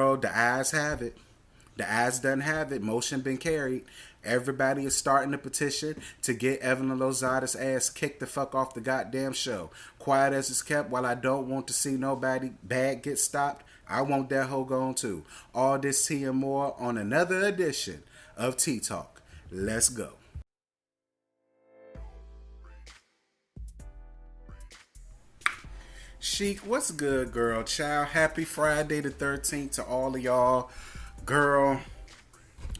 girl, the eyes have it. The eyes done have it. Motion been carried. Everybody is starting a petition to get Evelyn Lozada's ass kicked the fuck off the goddamn show. Quiet as it's kept, while I don't want to see nobody bad get stopped, I want that hoe gone too. All this tea and more on another edition of Tea Talk. Let's go. Chic, what's good, girl? Child, happy Friday the 13th to all of y'all. Girl,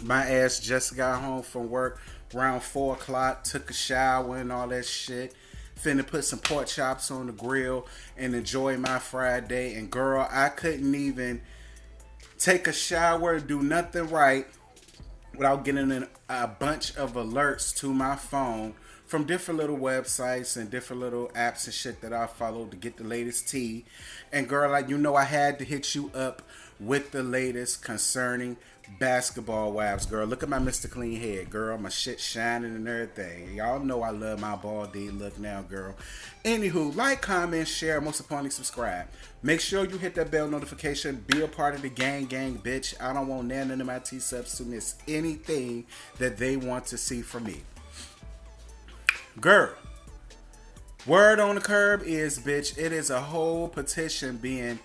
my ass just got home from work around 4 o'clock, took a shower and all that shit. Finna put some pork chops on the grill and enjoy my Friday. And girl, I couldn't even take a shower, do nothing right without getting a bunch of alerts to my phone from different little websites and different little apps and shit that I follow to get the latest tea. And girl, like, you know, I had to hit you up with the latest concerning basketball wives. Girl, look at my Mr. Clean head, girl. My shit shining and everything. Y'all know I love my ball D look now, girl. Anywho, like, comment, share, most importantly, subscribe. Make sure you hit that bell notification. Be a part of the gang, bitch. I don't want none of my T-subs to miss anything that they want to see from me. Girl, word on the curb is, bitch, it is a whole petition being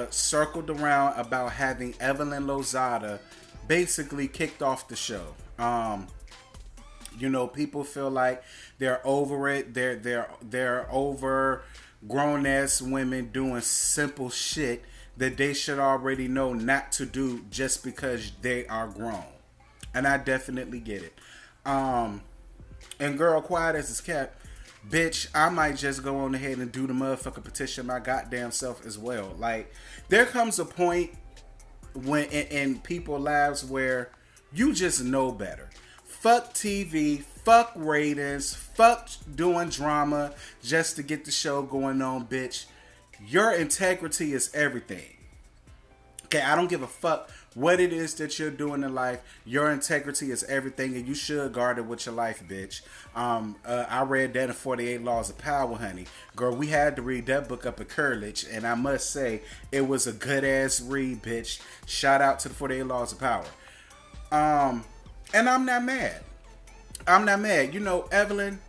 circled around about having Evelyn Lozada basically kicked off the show. You know, people feel like they're over it. They're over grown ass women doing simple shit that they should already know not to do just because they are grown. And I definitely get it. And girl, quiet as it's kept, bitch, I might just go on ahead and do the motherfucking petition my goddamn self as well. Like, there comes a point when in people's lives where you just know better. Fuck TV, fuck ratings, fuck doing drama just to get the show going on, bitch. Your integrity is everything. Okay, I don't give a fuck what it is that you're doing in life. Your integrity is everything, and you should guard it with your life, bitch. I read that in 48 Laws of Power, honey. Girl, we had to read that book up at Curlich, and I must say, it was a good-ass read, bitch. Shout out to the 48 Laws of Power. And I'm not mad. I'm not mad. You know, Evelyn,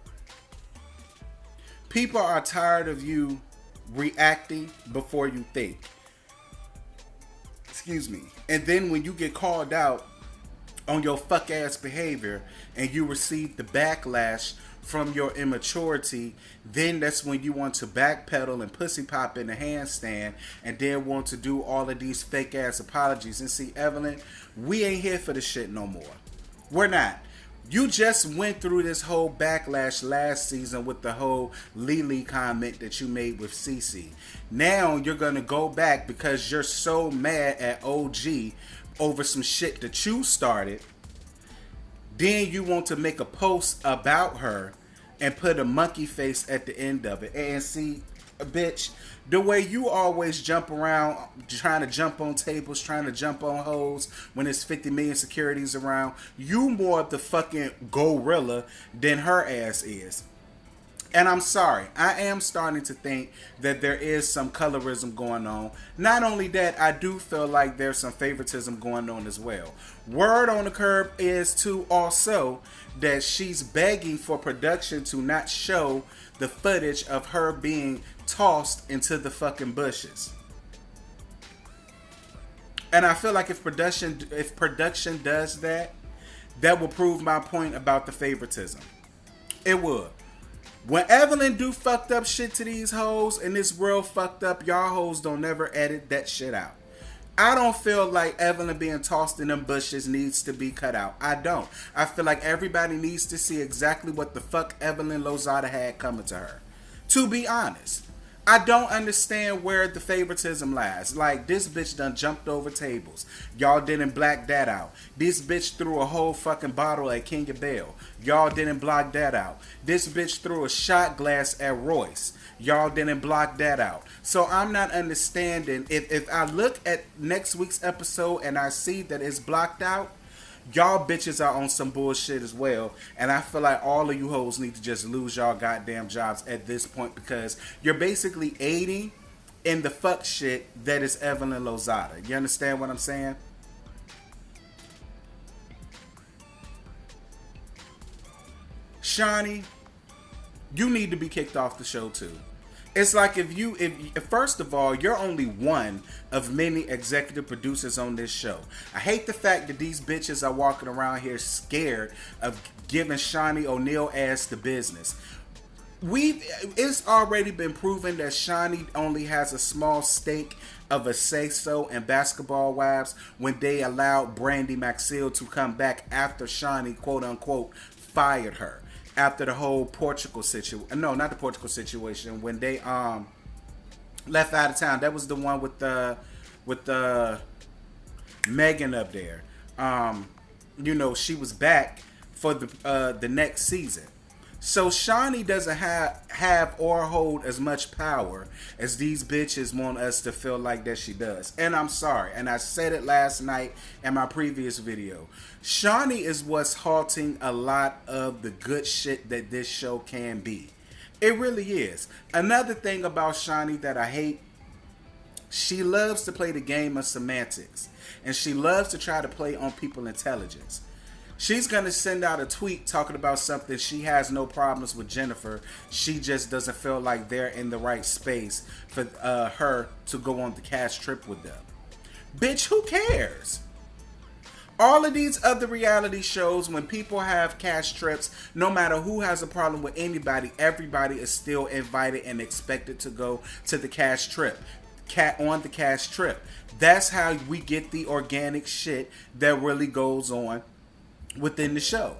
people are tired of you reacting before you think. Excuse me. And then when you get called out on your fuck ass behavior and you receive the backlash from your immaturity, then that's when you want to backpedal and pussy pop in the handstand and then want to do all of these fake ass apologies. And see, Evelyn, we ain't here for the shit no more. We're not. You just went through this whole backlash last season with the whole Lily comment that you made with Cece. Now you're going to go back because you're so mad at OG over some shit that you started. Then you want to make a post about her and put a monkey face at the end of it. And see, bitch, the way you always jump around, trying to jump on tables, trying to jump on hoes when there's 50 million securities around, you more of the fucking gorilla than her ass is. And I'm sorry, I am starting to think that there is some colorism going on. Not only that, I do feel like there's some favoritism going on as well. Word on the curb is too also that she's begging for production to not show the footage of her being tossed into the fucking bushes. And I feel like if production does that, that will prove my point about the favoritism. It would. When Evelyn do fucked up shit to these hoes and this world fucked up, y'all hoes don't never edit that shit out. I don't feel like Evelyn being tossed in them bushes needs to be cut out. I don't. I feel like everybody needs to see exactly what the fuck Evelyn Lozada had coming to her. To be honest, I don't understand where the favoritism lies. Like, this bitch done jumped over tables. Y'all didn't black that out. This bitch threw a whole fucking bottle at King of Bell. Y'all didn't block that out. This bitch threw a shot glass at Royce. Y'all didn't block that out. So I'm not understanding. If I look at next week's episode and I see that it's blocked out, y'all bitches are on some bullshit as well. And I feel like all of you hoes need to just lose y'all goddamn jobs at this point, because you're basically aiding in the fuck shit that is Evelyn Lozada. You understand what I'm saying? Shaunie, you need to be kicked off the show too. It's like if first of all, you're only one of many executive producers on this show. I hate the fact that these bitches are walking around here scared of giving Shaunie O'Neal ass the business. It's already been proven that Shaunie only has a small stake of a say-so in Basketball Wives when they allowed Brandy Maxfield to come back after Shaunie, quote-unquote, fired her. After the whole Portugal situation. No, not the Portugal situation. When they left out of town. That was the one with the Megan up there. She was back for the next season. So Shaunie doesn't have or hold as much power as these bitches want us to feel like that she does. And I'm sorry. And I said it last night in my previous video. Shaunie is what's halting a lot of the good shit that this show can be. It really is. Another thing about Shaunie that I hate, she loves to play the game of semantics. And she loves to try to play on people's intelligence. She's going to send out a tweet talking about something. She has no problems with Jennifer. She just doesn't feel like they're in the right space for her to go on the cash trip with them. Bitch, who cares? All of these other reality shows, when people have cash trips, no matter who has a problem with anybody, everybody is still invited and expected to go to the cash trip. On the cash trip. That's how we get the organic shit that really goes on within the show.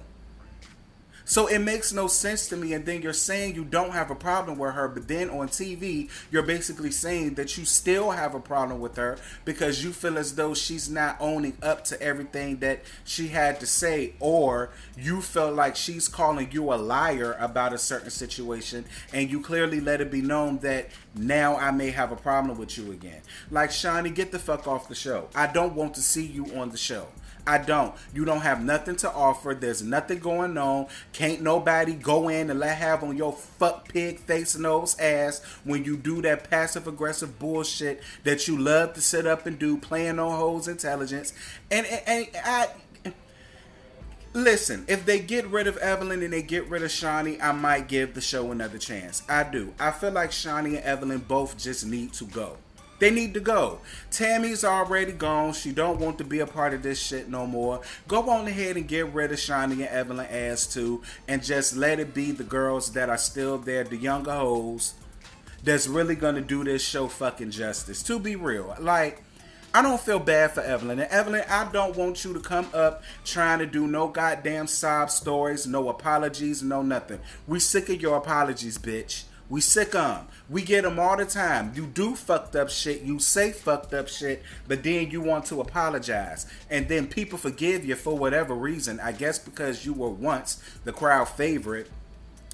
So it makes no sense to me. And then you're saying you don't have a problem with her, but then on TV you're basically saying that you still have a problem with her because you feel as though she's not owning up to everything that she had to say, or you feel like she's calling you a liar about a certain situation, and you clearly let it be known that now I may have a problem with you again. Like, Shaunie, get the fuck off the show. I don't want to see you on the show. I don't. You don't have nothing to offer. There's nothing going on. Can't nobody go in and let have on your fuck pig face nose ass when you do that passive aggressive bullshit that you love to sit up and do, playing on hoes' intelligence. And I listen, if they get rid of Evelyn and they get rid of Shaunie, I might give the show another chance. I do. I feel like Shaunie and Evelyn both just need to go. They need to go. Tammy's already gone. She don't want to be a part of this shit no more. Go on ahead and get rid of Shaunie and Evelyn ass too, and just let it be the girls that are still there, the younger hoes, that's really gonna do this show fucking justice. To be real, like, I don't feel bad for Evelyn. And Evelyn, I don't want you to come up trying to do no goddamn sob stories, no apologies, no nothing. We sick of your apologies, bitch. We sick of them. We get them all the time. You do fucked up shit. You say fucked up shit, but then you want to apologize. And then people forgive you for whatever reason. I guess because you were once the crowd favorite.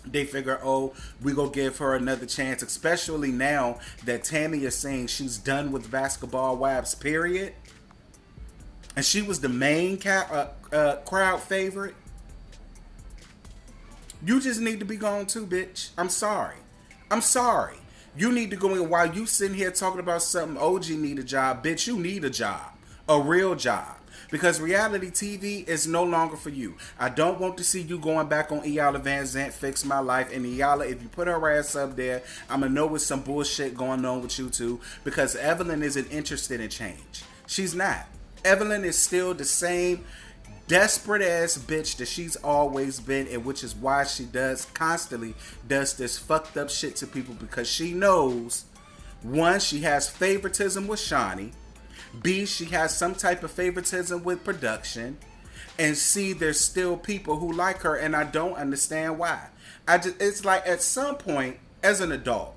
They figure, oh, we gonna give her another chance. Especially now that Tammy is saying she's done with Basketball Wives, period. And she was the main crowd favorite. You just need to be gone too, bitch. I'm sorry. I'm sorry. You need to go in while you sitting here talking about something. OG need a job. Bitch, you need a job. A real job. Because reality TV is no longer for you. I don't want to see you going back on Iyanla Vanzant, Fix My Life. And Iyanla, if you put her ass up there, I'm going to know it's some bullshit going on with you two. Because Evelyn isn't interested in change. She's not. Evelyn is still the same desperate ass bitch that she's always been, and which is why she constantly does this fucked up shit to people, because she knows, one, she has favoritism with Shaunie, B, she has some type of favoritism with production, and C, there's still people who like her, and I don't understand why. It's like, at some point, as an adult,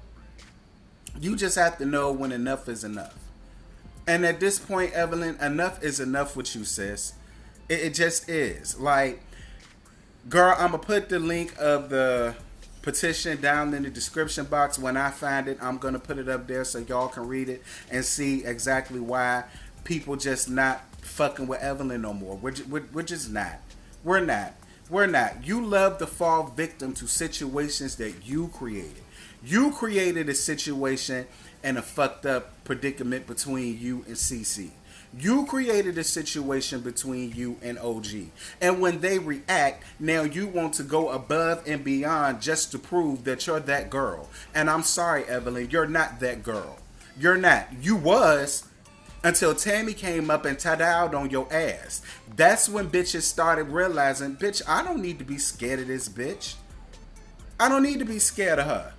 you just have to know when enough is enough. And at this point, Evelyn, enough is enough with you, sis. It just is. Like, girl, I'm going to put the link of the petition down in the description box. When I find it, I'm going to put it up there so y'all can read it and see exactly why people just not fucking with Evelyn no more. We're just not. We're not. You love to fall victim to situations that you created. You created a situation and a fucked up predicament between you and CC. You created a situation between you and OG. And when they react, now you want to go above and beyond just to prove that you're that girl. And I'm sorry, Evelyn, you're not that girl. You're not. You was until Tammy came up and ta-dowed on your ass. That's when bitches started realizing, bitch, I don't need to be scared of this bitch. I don't need to be scared of her.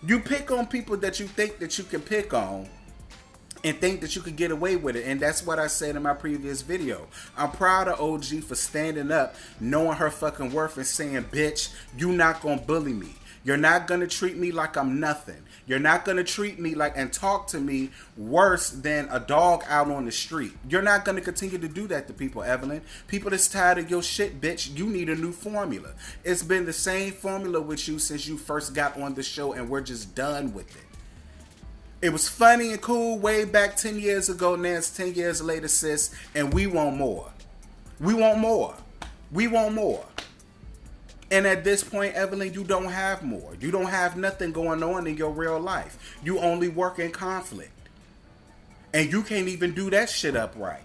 You pick on people that you think that you can pick on and think that you could get away with it. And that's what I said in my previous video. I'm proud of OG for standing up, knowing her fucking worth, and saying, bitch, you not gonna bully me. You're not gonna treat me like I'm nothing. You're not gonna treat me like and talk to me worse than a dog out on the street. You're not gonna continue to do that to people, Evelyn. People that's tired of your shit, bitch, you need a new formula. It's been the same formula with you since you first got on the show, and we're just done with it. It was funny and cool way back 10 years ago. Now it's 10 years later, sis, and we want more. We want more. We want more. And at this point, Evelyn, you don't have more. You don't have nothing going on in your real life. You only work in conflict. And you can't even do that shit upright.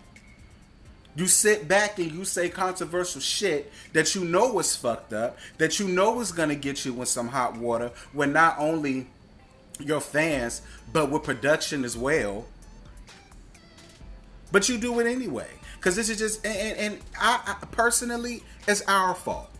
You sit back and you say controversial shit that you know is fucked up, that you know is going to get you in some hot water, when not only your fans, but with production as well. But you do it anyway, because this is just, and I personally, it's our fault.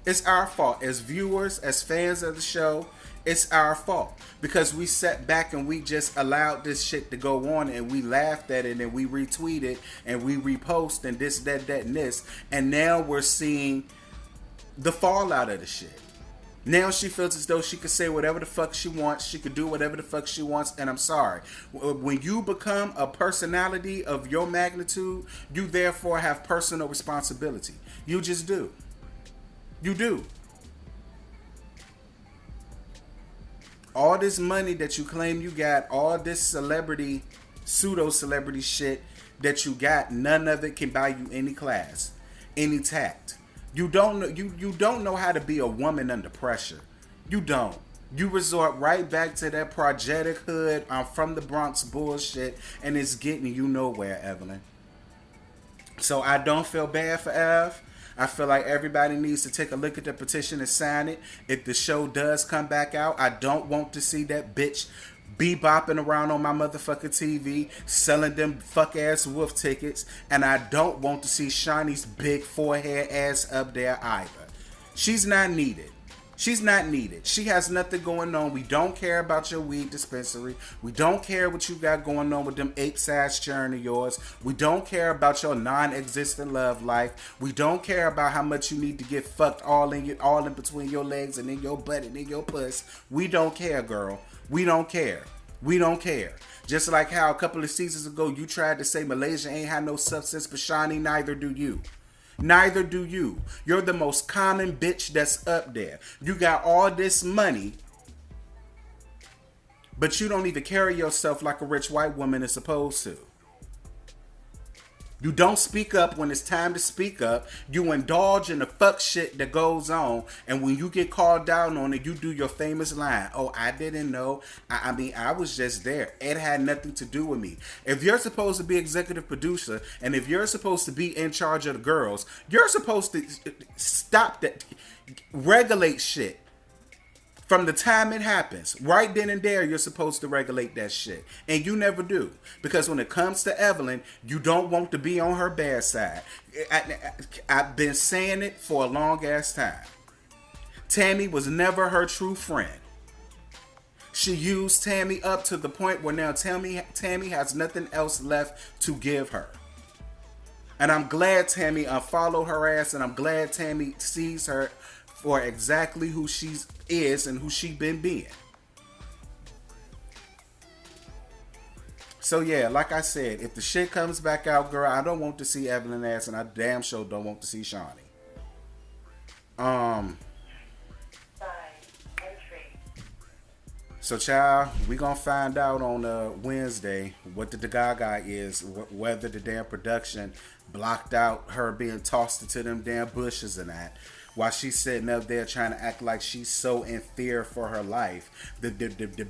It's our fault as viewers, as fans of the show. It's our fault because we sat back and we just allowed this shit to go on, and we laughed at it, and we retweeted and we repost and this, that, and this, and now we're seeing the fallout of the shit. Now she feels as though she could say whatever the fuck she wants. She could do whatever the fuck she wants. And I'm sorry. When you become a personality of your magnitude, you therefore have personal responsibility. You just do. You do. All this money that you claim you got, all this celebrity, pseudo-celebrity shit that you got, none of it can buy you any class, any tact. You don't know, you don't know how to be a woman under pressure. You don't. You resort right back to that projected hood, I'm from the Bronx bullshit, and it's getting you nowhere, Evelyn. So I don't feel bad for Ev. I feel like everybody needs to take a look at the petition and sign it. If the show does come back out, I don't want to see that bitch bebopping around on my motherfucking TV, selling them fuck-ass wolf tickets, and I don't want to see Shaunie's big forehead ass up there either. She's not needed. She's not needed. She has nothing going on. We don't care about your weed dispensary. We don't care what you got going on with them ape-sized churn of yours. We don't care about your non-existent love life. We don't care about how much you need to get fucked all in between your legs and in your butt and in your puss. We don't care, girl. We don't care. We don't care. Just like how a couple of seasons ago you tried to say Malaysia ain't had no substance, but Shaunie, neither do you. Neither do you. You're the most common bitch that's up there. You got all this money, but you don't even carry yourself like a rich white woman is supposed to. You don't speak up when it's time to speak up. You indulge in the fuck shit that goes on. And when you get called down on it, you do your famous line. Oh, I didn't know. I mean, I was just there. It had nothing to do with me. If you're supposed to be executive producer, and if you're supposed to be in charge of the girls, you're supposed to stop that. Regulate shit. From the time it happens, right then and there, you're supposed to regulate that shit. And you never do. Because when it comes to Evelyn, you don't want to be on her bad side. I've been saying it for a long ass time. Tammy was never her true friend. She used Tammy up to the point where now Tammy has nothing else left to give her. And I'm glad Tammy unfollowed her ass, and I'm glad Tammy sees her for exactly who she is and who she been being. So yeah, like I said, if the shit comes back out, girl, I don't want to see Evelyn ass, and I damn sure don't want to see Shaunie. So child, we gonna find out on Wednesday what the Gaga is, whether the damn production blocked out her being tossed into them damn bushes and that. while she's sitting up there trying to act like she's so in fear for her life. The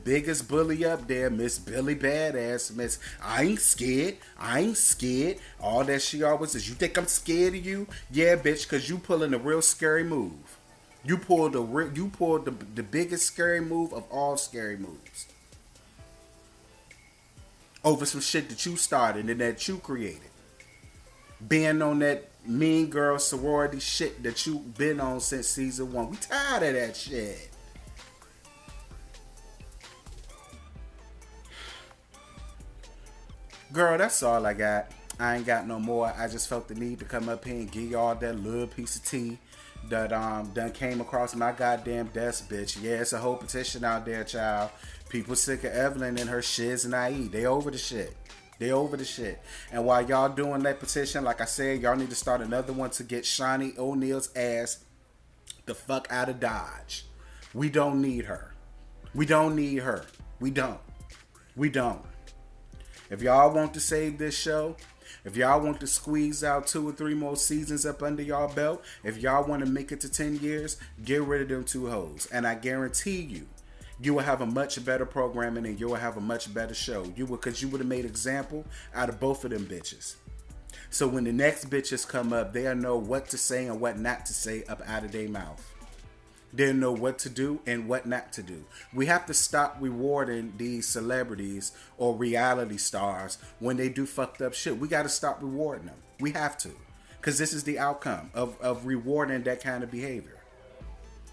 biggest bully up there, Miss Billy Badass, Miss I ain't scared, I ain't scared. All that she always says, you think I'm scared of you? Yeah, bitch, because you pulling a real scary move. You pulled the biggest scary move of all scary moves. Over some shit that you started and that you created. Being on that mean girl sorority shit that you been on since season 1. We tired of that shit. Girl, that's all I got. I ain't got no more. I just felt the need to come up here and give y'all that little piece of tea that done came across my goddamn desk, bitch. Yeah, it's a whole petition out there, child. People sick of Evelyn and her shiz and IE. They over the shit. They over the shit. And while y'all doing that petition, like I said, y'all need to start another one to get Shaunie O'Neal's ass the fuck out of Dodge. We don't need her. We don't need her. We don't. We don't. If y'all want to save this show, if y'all want to squeeze out 2 or 3 more seasons up under y'all belt, if y'all want to make it to 10 years, get rid of them 2 hoes. And I guarantee you, you will have a much better programming and you will have a much better show. Because you would have made example out of both of them bitches. So when the next bitches come up, they'll know what to say and what not to say up out of their mouth. They'll know what to do and what not to do. We have to stop rewarding these celebrities or reality stars when they do fucked up shit. We got to stop rewarding them. We have to. Because this is the outcome of rewarding that kind of behavior.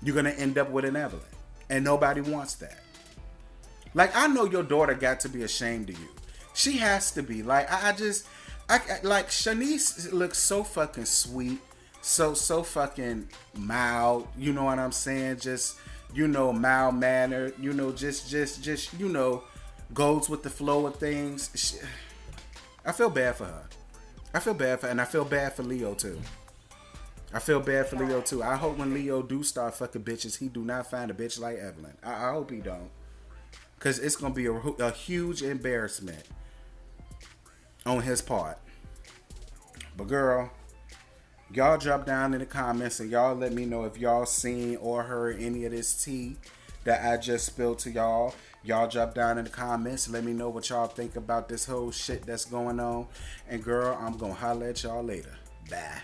You're going to end up with an Evelyn. And nobody wants that. Like, I know your daughter got to be ashamed of you. She has to be. Like, I like, Shanice looks so fucking sweet. So fucking mild. You know what I'm saying? Just, mild mannered. Just, goes with the flow of things. I feel bad for her. I feel bad for her. And I feel bad for Leo, too. I feel bad for Leo too. I hope when Leo do start fucking bitches, he do not find a bitch like Evelyn. I hope he don't. Because it's going to be a huge embarrassment on his part. But girl, y'all drop down in the comments and y'all let me know if y'all seen or heard any of this tea that I just spilled to y'all. Y'all drop down in the comments and let me know what y'all think about this whole shit that's going on. And girl, I'm going to holler at y'all later. Bye.